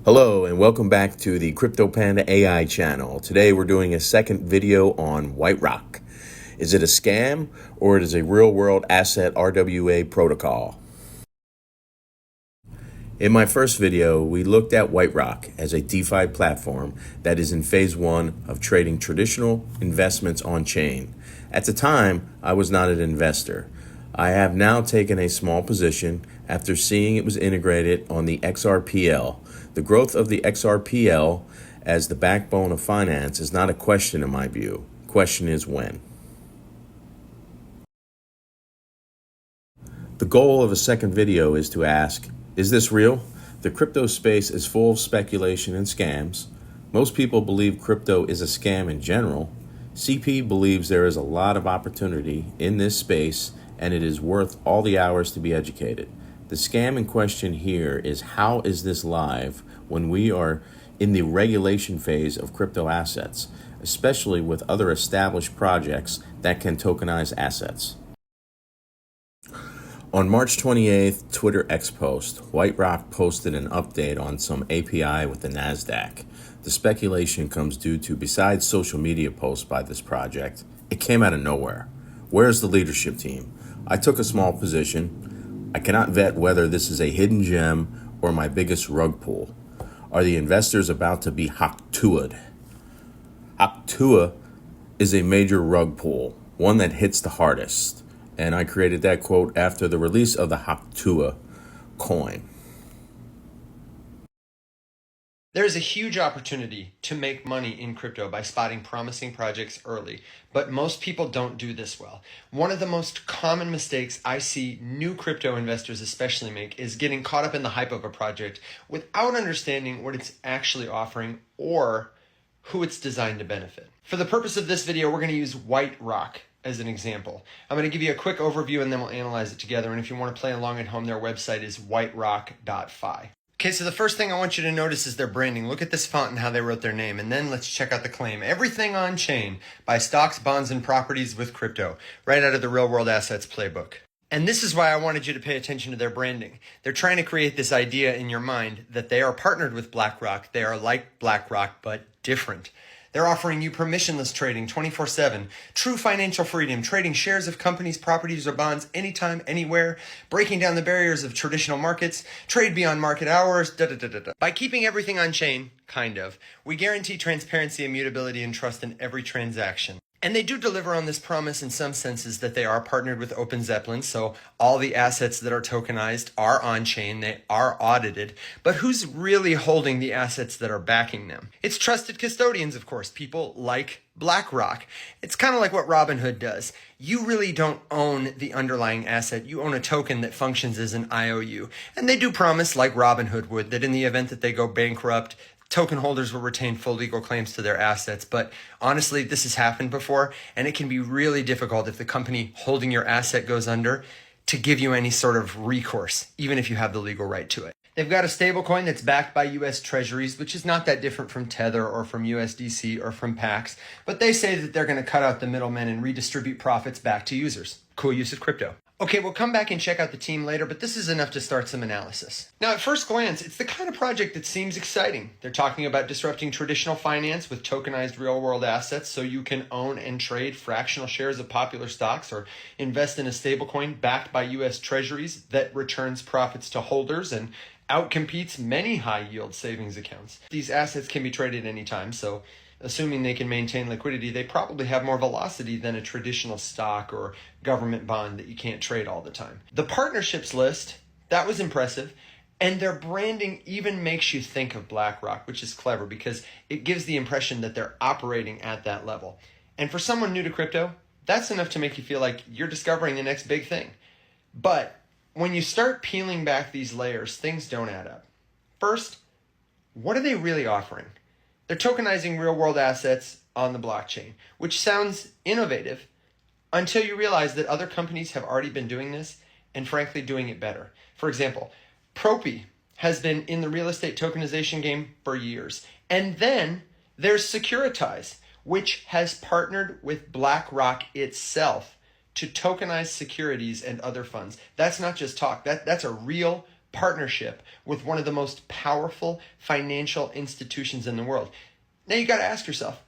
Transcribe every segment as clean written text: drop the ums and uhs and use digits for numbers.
Hello and welcome back to the Crypto Panda AI channel. Today we're doing a second video on WhiteRock. Is it a scam or it is a real-world asset RWA protocol? In my first video, we looked at WhiteRock as a DeFi platform that is in phase one of trading traditional investments on-chain. At the time, I was not an investor. I have now taken a small position after seeing it was integrated on the XRPL. The growth of the XRPL as the backbone of finance is not a question in my view. The question is when. The goal of a second video is to ask, is this real? The crypto space is full of speculation and scams. Most people believe crypto is a scam in general. CP believes there is a lot of opportunity in this space and it is worth all the hours to be educated. The scam in question here is, how is this live when we are in the regulation phase of crypto assets, especially with other established projects that can tokenize assets? On March 28th, Twitter X post, WhiteRock posted an update on some API with the NASDAQ. The speculation comes due to, besides social media posts by this project, it came out of nowhere. Where's the leadership team? I took a small position. I cannot vet whether this is a hidden gem or my biggest rug pull. Are the investors about to be Haktua'd? Haktua is a major rug pull, one that hits the hardest. And I created that quote after the release of the Haktua coin. There is a huge opportunity to make money in crypto by spotting promising projects early, but most people don't do this well. One of the most common mistakes I see new crypto investors especially make is getting caught up in the hype of a project without understanding what it's actually offering or who it's designed to benefit. For the purpose of this video, we're going to use WhiteRock as an example. I'm going to give you a quick overview and then we'll analyze it together. And if you want to play along at home, their website is whiterock.fi. Okay, so the first thing I want you to notice is their branding. Look at this font and how they wrote their name. And then let's check out the claim. Everything on chain, buy stocks, bonds, and properties with crypto, right out of the Real World Assets playbook. And this is why I wanted you to pay attention to their branding. They're trying to create this idea in your mind that they are partnered with BlackRock. They are like BlackRock, but different. They're offering you permissionless trading 24/7, true financial freedom, trading shares of companies, properties, or bonds anytime, anywhere, breaking down the barriers of traditional markets, trade beyond market hours, By keeping everything on chain, we guarantee transparency, immutability, and trust in every transaction. And they do deliver on this promise in some senses that they are partnered with Open Zeppelin, so all the assets that are tokenized are on-chain, they are audited, but who's really holding the assets that are backing them? It's trusted custodians, of course, people like BlackRock. It's kind of like what Robinhood does. You really don't own the underlying asset. You own a token that functions as an IOU. And they do promise, like Robinhood would, that in the event that they go bankrupt, token holders will retain full legal claims to their assets. But honestly, this has happened before, and it can be really difficult if the company holding your asset goes under to give you any sort of recourse, even if you have the legal right to it. They've got a stablecoin that's backed by US Treasuries, which is not that different from Tether or from USDC or from Pax, but they say that they're going to cut out the middlemen and redistribute profits back to users. Cool use of crypto. Okay, we'll come back and check out the team later, but this is enough to start some analysis. Now, at first glance, it's the kind of project that seems exciting. They're talking about disrupting traditional finance with tokenized real-world assets so you can own and trade fractional shares of popular stocks or invest in a stablecoin backed by US Treasuries that returns profits to holders and outcompetes many high-yield savings accounts. These assets can be traded anytime, so assuming they can maintain liquidity, they probably have more velocity than a traditional stock or government bond that you can't trade all the time. The partnerships list, that was impressive. And their branding even makes you think of BlackRock, which is clever because it gives the impression that they're operating at that level. And for someone new to crypto, that's enough to make you feel like you're discovering the next big thing. But when you start peeling back these layers, things don't add up. First, what are they really offering? They're tokenizing real-world assets on the blockchain, which sounds innovative until you realize that other companies have already been doing this and frankly doing it better. For example, Propi has been in the real estate tokenization game for years. And then there's Securitize, which has partnered with BlackRock itself to tokenize securities and other funds. That's not just talk. That's a real partnership with one of the most powerful financial institutions in the world. Now you got to ask yourself,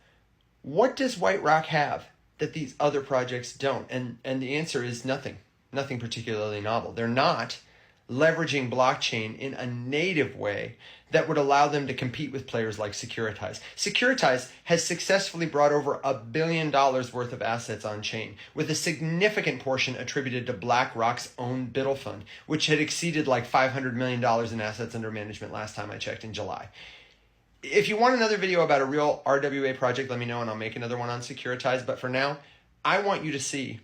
what does WhiteRock have that these other projects don't? And the answer is nothing particularly novel. They're not leveraging blockchain in a native way that would allow them to compete with players like Securitize. Securitize has successfully brought over $1 billion worth of assets on chain, with a significant portion attributed to BlackRock's own Biddle fund, which had exceeded like $500 million in assets under management last time I checked in July. If you want another video about a real RWA project, let me know and I'll make another one on Securitize. But for now, I want you to see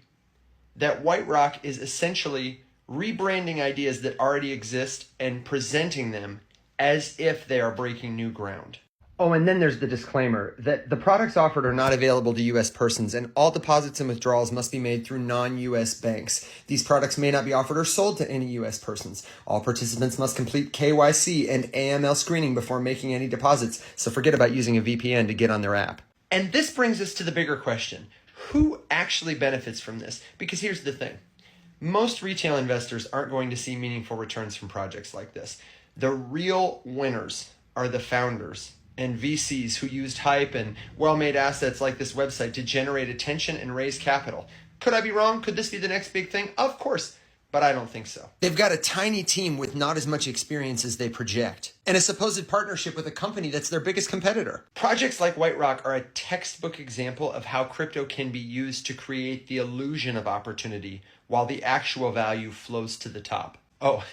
that WhiteRock is essentially rebranding ideas that already exist and presenting them as if they are breaking new ground. Oh, and then there's the disclaimer that the products offered are not available to U.S. persons, and all deposits and withdrawals must be made through non-U.S. banks. These products may not be offered or sold to any U.S. persons. All participants must complete KYC and AML screening before making any deposits, so forget about using a VPN to get on their app. And this brings us to the bigger question. Who actually benefits from this? Because here's the thing. Most retail investors aren't going to see meaningful returns from projects like this. The real winners are the founders and VCs who used hype and well-made assets like this website to generate attention and raise capital. Could I be wrong? Could this be the next big thing? Of course, but I don't think so. They've got a tiny team with not as much experience as they project, and a supposed partnership with a company that's their biggest competitor. Projects like WhiteRock are a textbook example of how crypto can be used to create the illusion of opportunity while the actual value flows to the top. Oh,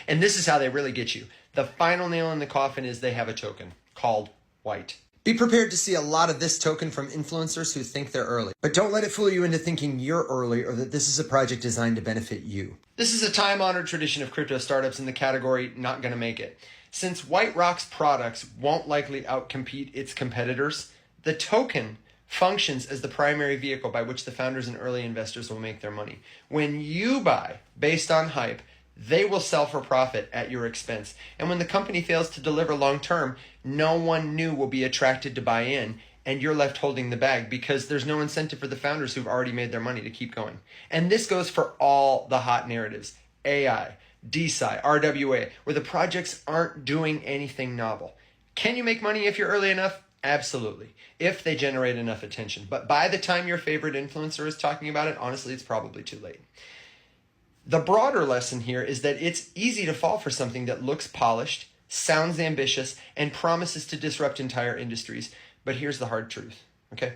and this is how they really get you. The final nail in the coffin is they have a token called White. Be prepared to see a lot of this token from influencers who think they're early. But don't let it fool you into thinking you're early or that this is a project designed to benefit you. This is a time-honored tradition of crypto startups in the category not gonna make it. Since WhiteRock's products won't likely outcompete its competitors, the token functions as the primary vehicle by which the founders and early investors will make their money. When you buy based on hype, they will sell for profit at your expense. And when the company fails to deliver long term, no one new will be attracted to buy in, and you're left holding the bag because there's no incentive for the founders who've already made their money to keep going. And this goes for all the hot narratives, AI, DeSci, RWA, where the projects aren't doing anything novel. Can you make money if you're early enough? Absolutely, if they generate enough attention. But by the time your favorite influencer is talking about it, honestly, it's probably too late. The broader lesson here is that it's easy to fall for something that looks polished, sounds ambitious, and promises to disrupt entire industries. But here's the hard truth, okay?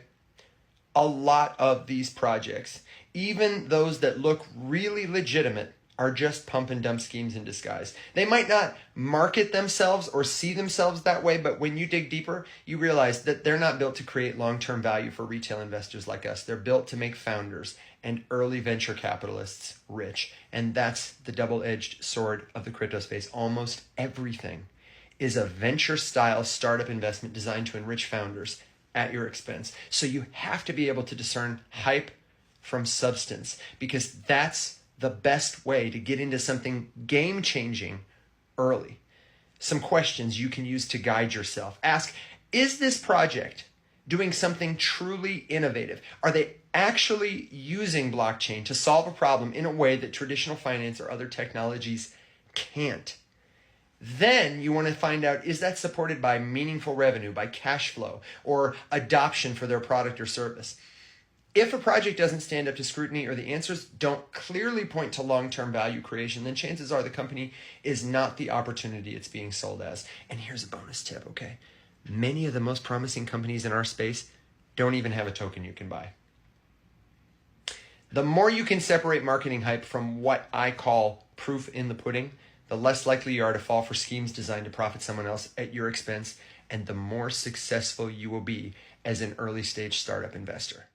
A lot of these projects, even those that look really legitimate, are just pump and dump schemes in disguise. They might not market themselves or see themselves that way, but when you dig deeper, you realize that they're not built to create long-term value for retail investors like us. They're built to make founders and early venture capitalists rich. And that's the double-edged sword of the crypto space. Almost everything is a venture-style startup investment designed to enrich founders at your expense. So you have to be able to discern hype from substance, because that's the best way to get into something game-changing early. Some questions you can use to guide yourself. Ask, is this project doing something truly innovative? Are they actually using blockchain to solve a problem in a way that traditional finance or other technologies can't? Then you want to find out, is that supported by meaningful revenue, by cash flow, or adoption for their product or service? If a project doesn't stand up to scrutiny or the answers don't clearly point to long-term value creation, then chances are the company is not the opportunity it's being sold as. And here's a bonus tip, okay? Many of the most promising companies in our space don't even have a token you can buy. The more you can separate marketing hype from what I call proof in the pudding, the less likely you are to fall for schemes designed to profit someone else at your expense, and the more successful you will be as an early stage startup investor.